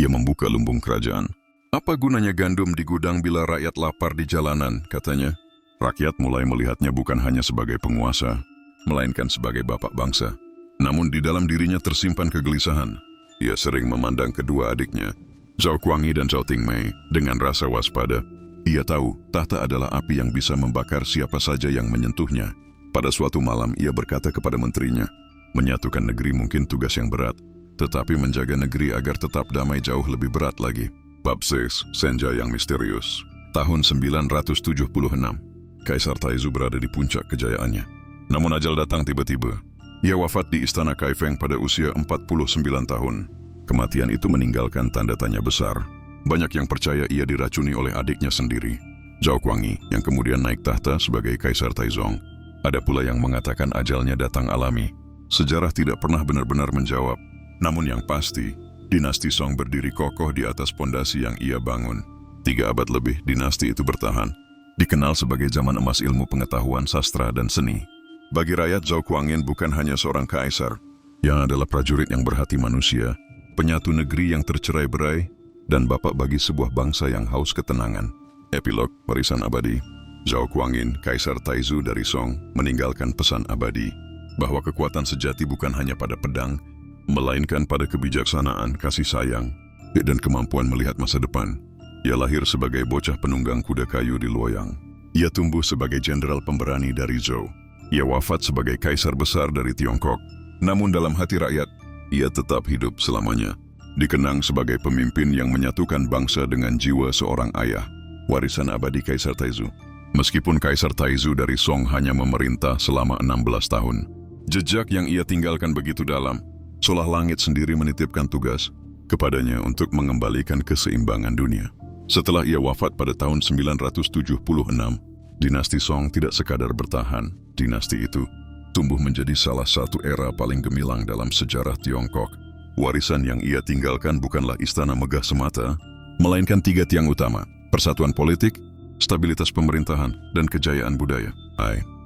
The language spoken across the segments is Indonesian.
Ia membuka lumbung kerajaan. Apa gunanya gandum di gudang bila rakyat lapar di jalanan, katanya. Rakyat mulai melihatnya bukan hanya sebagai penguasa, melainkan sebagai bapak bangsa. Namun di dalam dirinya tersimpan kegelisahan. Ia sering memandang kedua adiknya, Zhao Kuangyi dan Zhao Tingmei, dengan rasa waspada. Ia tahu tahta adalah api yang bisa membakar siapa saja yang menyentuhnya. Pada suatu malam ia berkata kepada menterinya, menyatukan negeri mungkin tugas yang berat, tetapi menjaga negeri agar tetap damai jauh lebih berat lagi. Bab 6, Senja yang misterius. Tahun 976, Kaisar Taizu berada di puncak kejayaannya. Namun ajal datang tiba-tiba. Ia wafat di istana Kaifeng pada usia 49 tahun. Kematian itu meninggalkan tanda tanya besar. Banyak yang percaya ia diracuni oleh adiknya sendiri, Zhao Kuangyi, yang kemudian naik tahta sebagai Kaisar Taizong. Ada pula yang mengatakan ajalnya datang alami. Sejarah tidak pernah benar-benar menjawab. Namun yang pasti, dinasti Song berdiri kokoh di atas pondasi yang ia bangun. 3 abad lebih dinasti itu bertahan. Dikenal sebagai zaman emas ilmu pengetahuan, sastra, dan seni. Bagi rakyat, Zhao Kuangyin bukan hanya seorang kaisar, yang adalah prajurit yang berhati manusia, penyatu negeri yang tercerai-berai, dan bapak bagi sebuah bangsa yang haus ketenangan. Epilog warisan abadi. Zhao Kuangyin, Kaisar Taizu dari Song, meninggalkan pesan abadi bahwa kekuatan sejati bukan hanya pada pedang, melainkan pada kebijaksanaan, kasih sayang, dan kemampuan melihat masa depan. Ia lahir sebagai bocah penunggang kuda kayu di Luoyang. Ia tumbuh sebagai jenderal pemberani dari Zhou. Ia wafat sebagai kaisar besar dari Tiongkok. Namun dalam hati rakyat, ia tetap hidup selamanya. Dikenang sebagai pemimpin yang menyatukan bangsa dengan jiwa seorang ayah. Warisan abadi Kaisar Taizu. Meskipun Kaisar Taizu dari Song hanya memerintah selama 16 tahun, jejak yang ia tinggalkan begitu dalam. Seolah langit sendiri menitipkan tugas kepadanya untuk mengembalikan keseimbangan dunia. Setelah ia wafat pada tahun 976, dinasti Song tidak sekadar bertahan. Dinasti itu tumbuh menjadi salah satu era paling gemilang dalam sejarah Tiongkok. Warisan yang ia tinggalkan bukanlah istana megah semata, melainkan 3 tiang utama: persatuan politik, stabilitas pemerintahan, dan kejayaan budaya.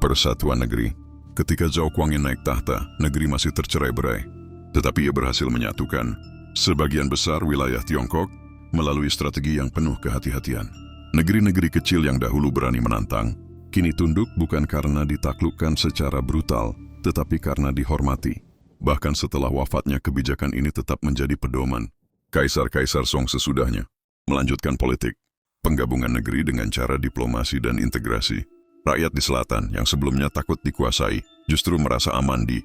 Persatuan negeri. Ketika Zhao Kuangyin naik tahta, negeri masih tercerai-berai. Tetapi ia berhasil menyatukan sebagian besar wilayah Tiongkok melalui strategi yang penuh kehati-hatian. Negeri-negeri kecil yang dahulu berani menantang, kini tunduk bukan karena ditaklukkan secara brutal, tetapi karena dihormati. Bahkan setelah wafatnya, kebijakan ini tetap menjadi pedoman. Kaisar-kaisar Song sesudahnya melanjutkan politik, penggabungan negeri dengan cara diplomasi dan integrasi. Rakyat di selatan yang sebelumnya takut dikuasai, justru merasa aman di